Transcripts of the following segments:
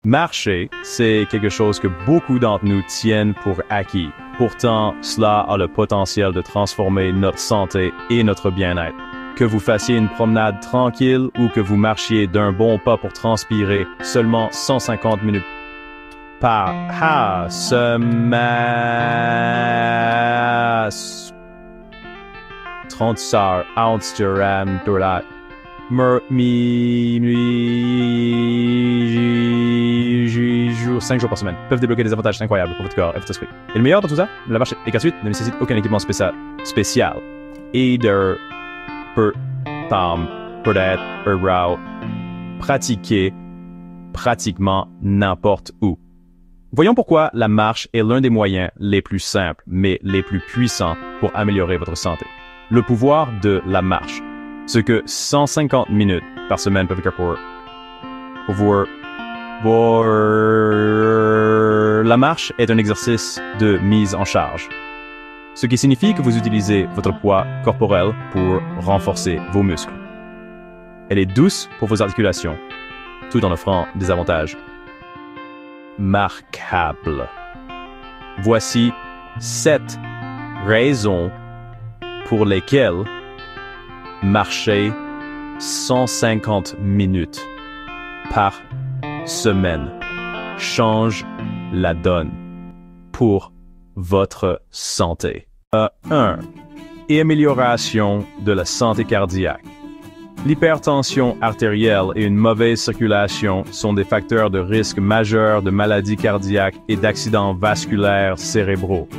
Marcher, c'est quelque chose que beaucoup d'entre nous tiennent pour acquis. Pourtant, cela a le potentiel de transformer notre santé et notre bien-être. Que vous fassiez une promenade tranquille ou que vous marchiez d'un bon pas pour transpirer seulement 150 minutes par semaine. 30 heures, Instagram, tout là. 5 jours par semaine peuvent débloquer des avantages incroyables pour votre corps et votre esprit. Et le meilleur de tout ça, la marche est gratuite, ne nécessite aucun équipement spécial. Et peut être pratiqué pratiquement n'importe où. Voyons pourquoi la marche est l'un des moyens les plus simples, mais les plus puissants pour améliorer votre santé. Le pouvoir de la marche. Ce que 150 minutes par semaine peuvent faire pour la marche est un exercice de mise en charge. Ce qui signifie que vous utilisez votre poids corporel pour renforcer vos muscles. Elle est douce pour vos articulations, tout en offrant des avantages marquables. Voici 7 raisons pour lesquelles marcher 150 minutes par semaine change la donne pour votre santé. 1. Amélioration de la santé cardiaque. L'hypertension artérielle et une mauvaise circulation sont des facteurs de risque majeurs de maladies cardiaques et d'accidents vasculaires cérébraux.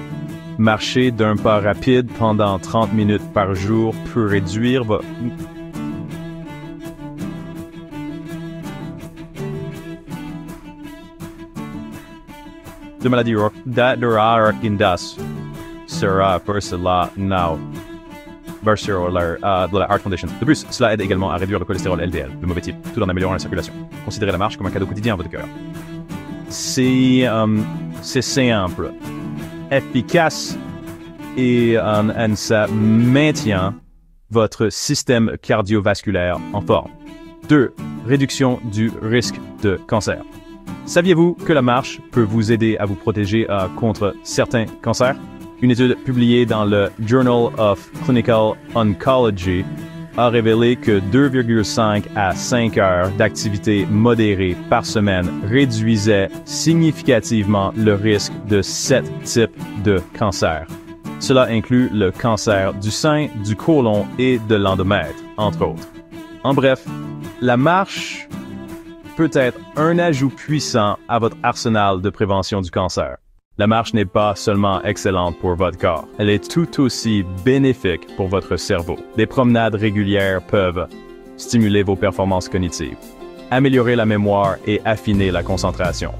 Marcher d'un pas rapide pendant 30 minutes par jour peut réduire de maladies d'Arkindas sera pour cela now. De la heart condition. De plus, cela aide également à réduire le cholestérol LDL, le mauvais type, tout en améliorant la circulation. Considérez la marche comme un cadeau quotidien à votre cœur. C'est simple, efficace et ça maintient votre système cardiovasculaire en forme. 2. Réduction du risque de cancer. Saviez-vous que la marche peut vous aider à vous protéger contre certains cancers? Une étude publiée dans le Journal of Clinical Oncology a révélé que 2,5 à 5 heures d'activité modérée par semaine réduisait significativement le risque de 7 types de cancers. Cela inclut le cancer du sein, du côlon et de l'endomètre, entre autres. En bref, la marche peut être un ajout puissant à votre arsenal de prévention du cancer. La marche n'est pas seulement excellente pour votre corps, elle est tout aussi bénéfique pour votre cerveau. Des promenades régulières peuvent stimuler vos performances cognitives, améliorer la mémoire et affiner la concentration,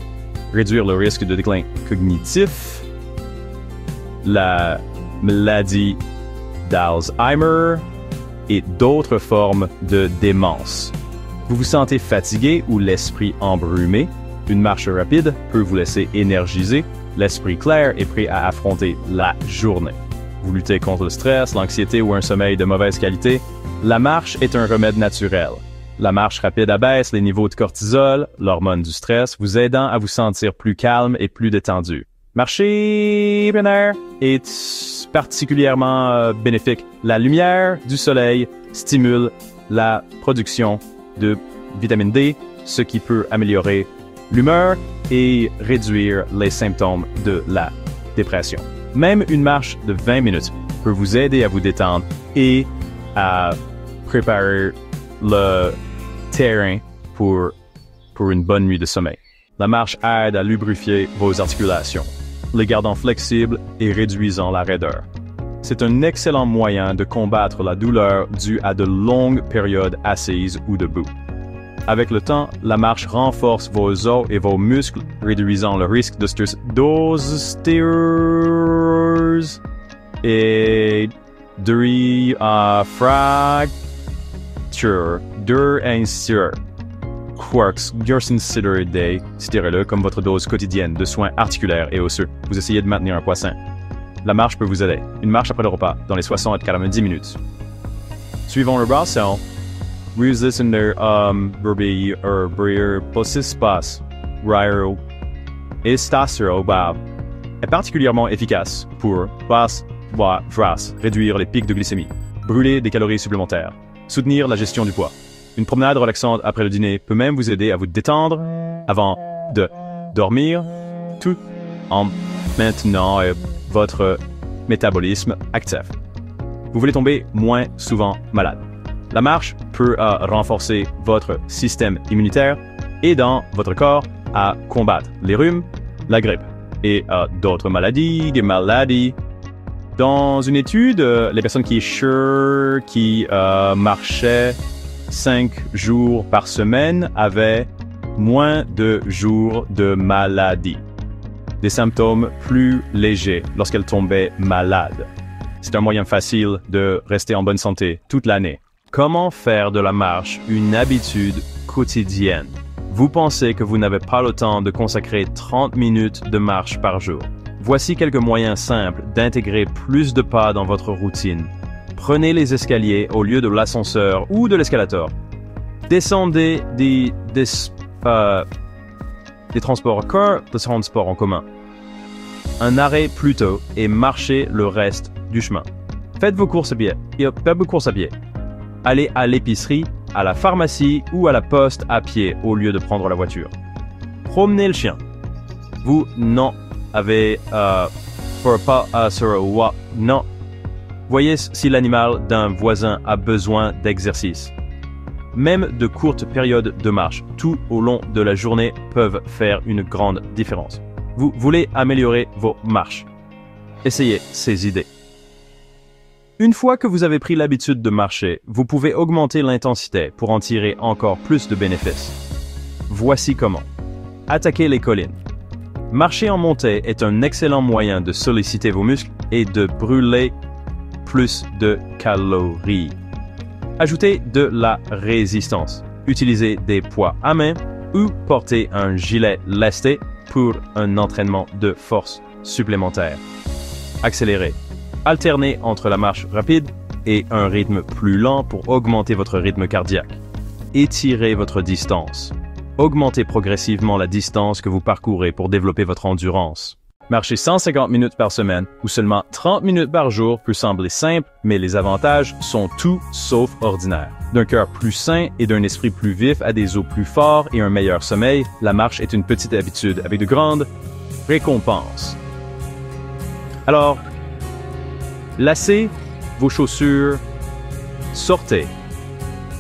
réduire le risque de déclin cognitif, la maladie d'Alzheimer et d'autres formes de démence. Vous vous sentez fatigué ou l'esprit embrumé? Une marche rapide peut vous laisser énergisé, l'esprit clair et prêt à affronter la journée. Vous luttez contre le stress, l'anxiété ou un sommeil de mauvaise qualité? La marche est un remède naturel. La marche rapide abaisse les niveaux de cortisol, l'hormone du stress, vous aidant à vous sentir plus calme et plus détendu. Marcher plein air est particulièrement bénéfique. La lumière du soleil stimule la production de vitamine D, ce qui peut améliorer l'humeur et réduire les symptômes de la dépression. Même une marche de 20 minutes peut vous aider à vous détendre et à préparer le terrain pour une bonne nuit de sommeil. La marche aide à lubrifier vos articulations, les gardant flexibles et réduisant la raideur. C'est un excellent moyen de combattre la douleur due à de longues périodes assises ou debout. Avec le temps, la marche renforce vos os et vos muscles, réduisant le risque de fractures et Quarks, considérez-le comme votre dose quotidienne de soins articulaires et osseux. Vous essayez de maintenir un poids sain. La marche peut vous aider. Une marche après le repas, dans les 60 à 90 minutes. Suivons le brassel. Vous listenez Burby Process Pass. Ryo et Stacerobab est particulièrement efficace pour réduire les pics de glycémie, brûler des calories supplémentaires, soutenir la gestion du poids. Une promenade relaxante après le dîner peut même vous aider à vous détendre avant de dormir, tout en maintenant votre métabolisme actif. Vous voulez tomber moins souvent malade. La marche peut renforcer votre système immunitaire et dans votre corps à combattre les rhumes, la grippe et d'autres maladies. Dans une étude, les personnes qui marchaient 5 jours par semaine avaient moins de jours de maladie, des symptômes plus légers lorsqu'elles tombaient malades. C'est un moyen facile de rester en bonne santé toute l'année. Comment faire de la marche une habitude quotidienne? Vous pensez que vous n'avez pas le temps de consacrer 30 minutes de marche par jour. Voici quelques moyens simples d'intégrer plus de pas dans votre routine. Prenez les escaliers au lieu de l'ascenseur ou de l'escalator. Descendez des transports en commun. Un arrêt plus tôt et marchez le reste du chemin. Faites vos courses à pied. Allez à l'épicerie, à la pharmacie ou à la poste à pied au lieu de prendre la voiture. Promenez le chien. Vous n'en avez pas non. Voyez si l'animal d'un voisin a besoin d'exercice. Même de courtes périodes de marche tout au long de la journée peuvent faire une grande différence. Vous voulez améliorer vos marches. Essayez ces idées. Une fois que vous avez pris l'habitude de marcher, vous pouvez augmenter l'intensité pour en tirer encore plus de bénéfices. Voici comment. Attaquez les collines. Marcher en montée est un excellent moyen de solliciter vos muscles et de brûler plus de calories. Ajoutez de la résistance. Utilisez des poids à main ou portez un gilet lesté pour un entraînement de force supplémentaire. Accélérez. Alternez entre la marche rapide et un rythme plus lent pour augmenter votre rythme cardiaque. Étirez votre distance. Augmentez progressivement la distance que vous parcourez pour développer votre endurance. Marcher 150 minutes par semaine ou seulement 30 minutes par jour peut sembler simple, mais les avantages sont tout sauf ordinaires. D'un cœur plus sain et d'un esprit plus vif à des os plus forts et un meilleur sommeil, la marche est une petite habitude avec de grandes récompenses. Alors, lacez vos chaussures, sortez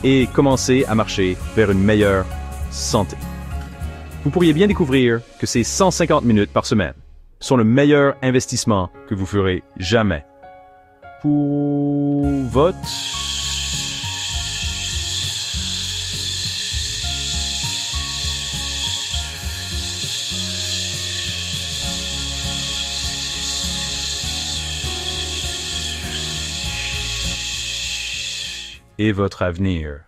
et commencez à marcher vers une meilleure santé. Vous pourriez bien découvrir que ces 150 minutes par semaine sont le meilleur investissement que vous ferez jamais pour votre et votre avenir.